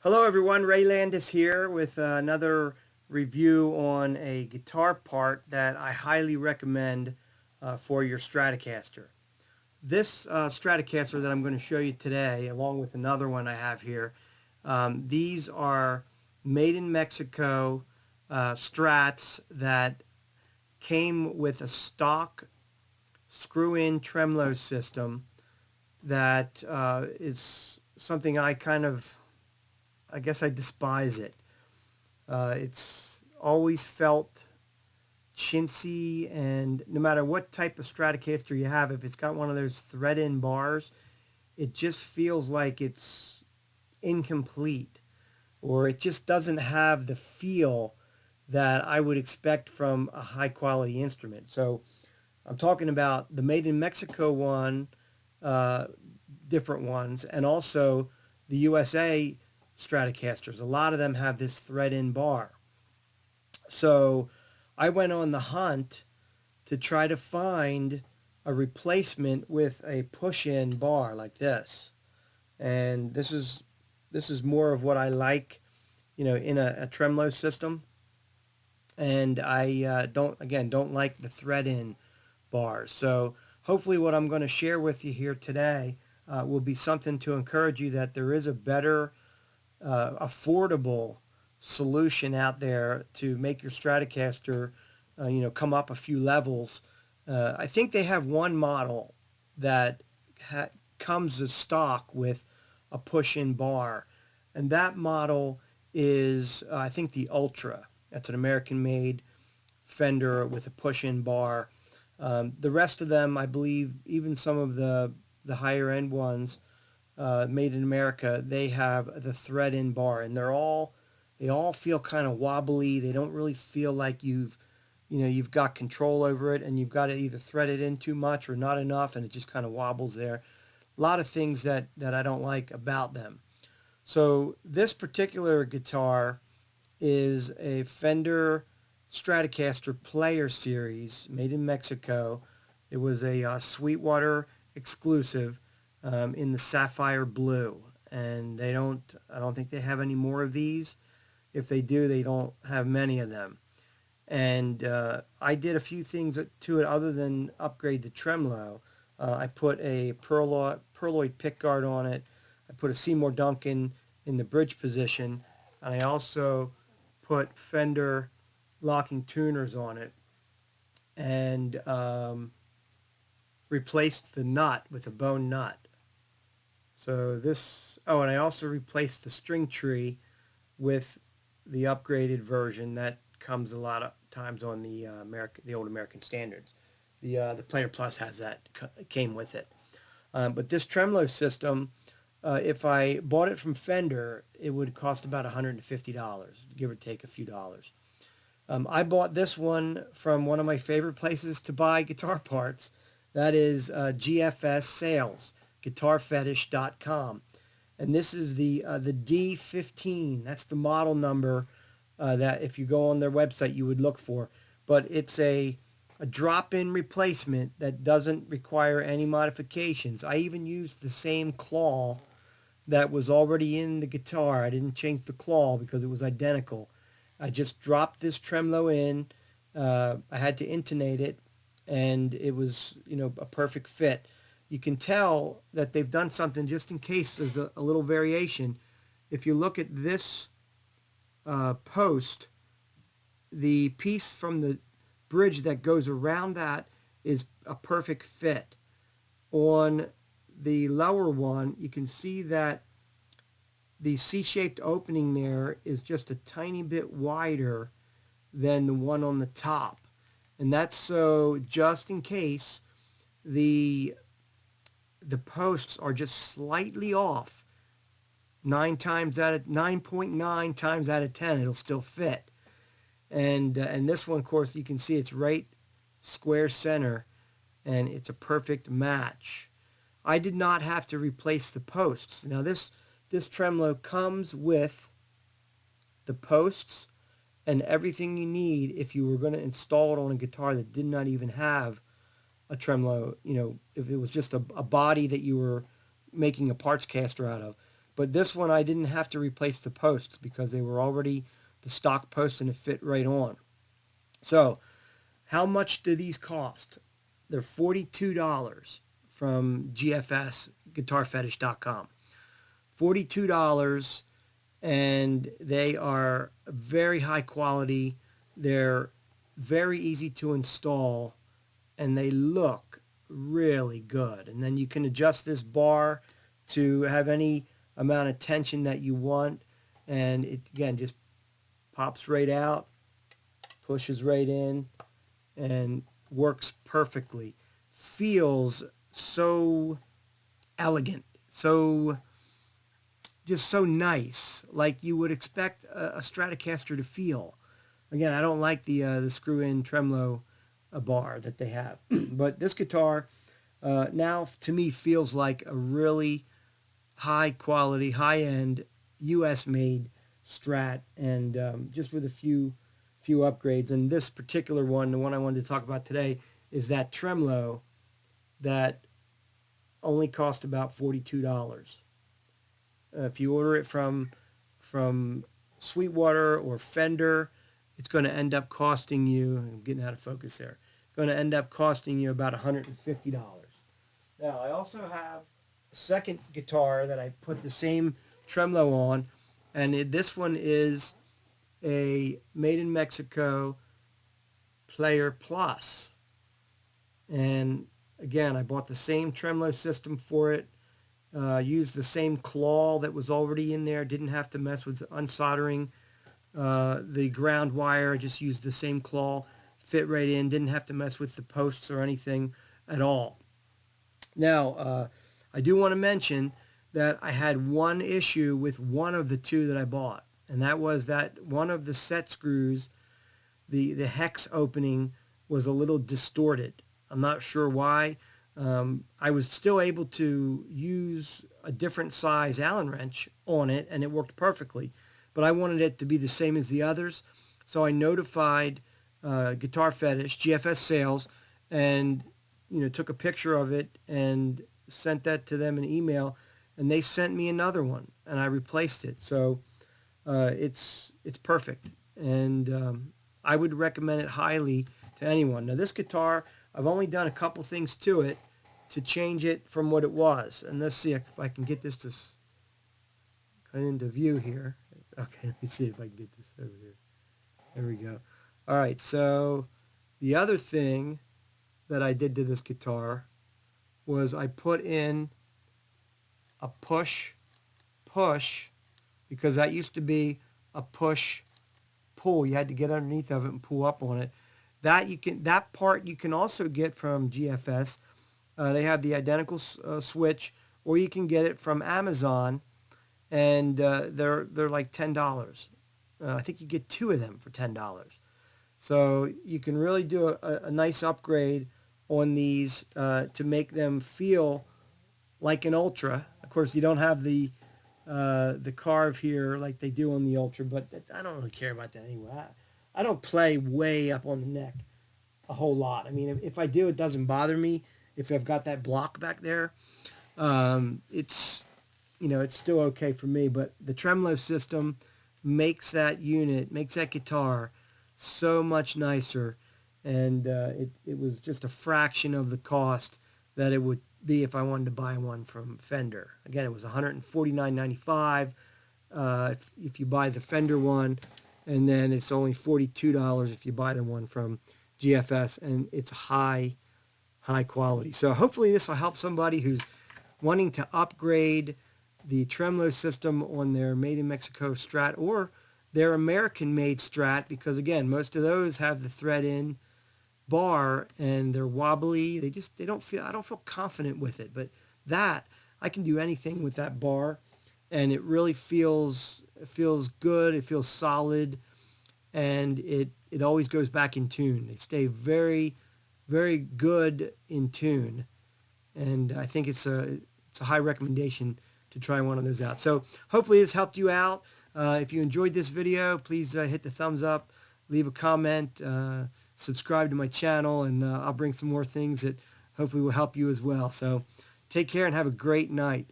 Hello everyone, Ray Landis here with another review on a guitar part that I highly recommend for your Stratocaster. This Stratocaster that I'm going to show you today, along with another one I have here, these are made in Mexico Strats that came with a stock screw-in tremolo system that is something I guess I despise it. It's always felt chintzy, and no matter what type of Stratocaster you have, if it's got one of those thread-in bars, it just feels like it's incomplete, or it just doesn't have the feel that I would expect from a high-quality instrument. So I'm talking about the Made in Mexico one, uh, different ones, and also the USA Stratocasters. A lot of them have this thread-in bar. So I went on the hunt to try to find a replacement with a push-in bar like this. And this is more of what I like, in a tremolo system. And I don't like the thread-in bars. So hopefully what I'm going to share with you here today will be something to encourage you that there is a better affordable solution out there to make your Stratocaster, come up a few levels. I think they have one model that comes as stock with a push-in bar, and that model is, I think, the Ultra. That's an American-made Fender with a push-in bar. The rest of them, I believe, even some of the higher-end ones, made in America, they have the thread-in bar, and they all feel kind of wobbly. They don't really feel like you've got control over it, and you've got to either thread it in too much or not enough, and it just kind of wobbles there. A lot of things that I don't like about them. So this particular guitar is a Fender Stratocaster Player Series made in Mexico. It was a Sweetwater exclusive in the sapphire blue, and I don't think they have any more of these. If they do, they don't have many of them. And I did a few things to it other than upgrade the tremolo. I put a Pearloid pickguard on it. I put a Seymour Duncan in the bridge position, and I also put Fender locking tuners on it, and replaced the nut with a bone nut. And I also replaced the string tree with the upgraded version that comes a lot of times on the old American standards. The Player Plus has that, came with it. But this tremolo system, if I bought it from Fender, it would cost about $150, give or take a few dollars. I bought this one from one of my favorite places to buy guitar parts. That is GFS Sales, guitarfetish.com. And this is the D15. That's the model number that if you go on their website you would look for. But it's a drop-in replacement that doesn't require any modifications. I even used the same claw that was already in the guitar. I didn't change the claw because it was identical. I just dropped this tremolo in. I had to intonate it, and it was, a perfect fit. You can tell that they've done something just in case there's a little variation. If you look at this post, the piece from the bridge that goes around that is a perfect fit. On the lower one, you can see that the C-shaped opening there is just a tiny bit wider than the one on the top. And that's so just in case the posts are just slightly off, 9.9 times out of 10 it'll still fit. And this one, of course, you can see it's right square center, and it's a perfect match. I did not have to replace the posts. Now this tremolo comes with the posts and everything you need if you were going to install it on a guitar that did not even have a tremolo, if it was just a body that you were making a parts caster out of. But this one I didn't have to replace the posts because they were already the stock posts and it fit right on. So how much do these cost? They're $42 from GFS, guitarfetish.com. $42, and they are very high quality. They're very easy to install, and they look really good. And then you can adjust this bar to have any amount of tension that you want, and it again just pops right out, pushes right in, and works perfectly. Feels so elegant, just so nice, like you would expect a Stratocaster to feel. Again, I don't like the screw-in tremolo bar that they have, but this guitar now to me feels like a really high quality, high end, U.S. made Strat, and just with a few upgrades. And this particular one, the one I wanted to talk about today, is that tremolo that only cost about $42. If you order it from Sweetwater or Fender, it's going to end up costing you, I'm getting out of focus there, it's going to end up costing you about $150. Now, I also have a second guitar that I put the same tremolo on, and this one is a Made in Mexico Player Plus. And again, I bought the same tremolo system for it, used the same claw that was already in there, didn't have to mess with unsoldering the ground wire. I just used the same claw, fit right in, didn't have to mess with the posts or anything at all. Now, I do want to mention that I had one issue with one of the two that I bought, and that was that one of the set screws, the hex opening, was a little distorted. I'm not sure why. I was still able to use a different size Allen wrench on it, and it worked perfectly. But I wanted it to be the same as the others, so I notified Guitar Fetish, GFS Sales, and took a picture of it and sent that to them in email, and they sent me another one, and I replaced it. So it's perfect, and I would recommend it highly to anyone. Now this guitar, I've only done a couple things to it to change it from what it was, and let's see if I can get this to come into view here. Okay, let me see if I can get this over here. There we go. All right, so the other thing that I did to this guitar was I put in a push, because that used to be a push pull. You had to get underneath of it and pull up on it. That part you can also get from GFS. They have the identical switch, or you can get it from Amazon, and they're like $10. I think you get two of them for $10. So you can really do a nice upgrade on these to make them feel like an Ultra. Of course, you don't have the carve here like they do on the Ultra, but I don't really care about that anyway. I don't play way up on the neck a whole lot. I mean, if I do, it doesn't bother me. If I've got that block back there, it's still okay for me. But the tremolo system makes that unit, makes that guitar so much nicer, and it was just a fraction of the cost that it would be if I wanted to buy one from Fender. Again, it was $149.95 if you buy the Fender one, and then it's only $42 if you buy the one from GFS, and it's high quality. So hopefully this will help somebody who's wanting to upgrade the tremolo system on their Made in Mexico Strat or their American-made Strat, because again, most of those have the thread-in bar and they're wobbly. I don't feel confident with it, but that I can do anything with that bar, and it really feels good. It feels solid, and it always goes back in tune. They stay very, very good in tune, and I think it's a high recommendation to try one of those out. So hopefully this helped you out. If you enjoyed this video, please hit the thumbs up, leave a comment, subscribe to my channel, and I'll bring some more things that hopefully will help you as well. So take care and have a great night.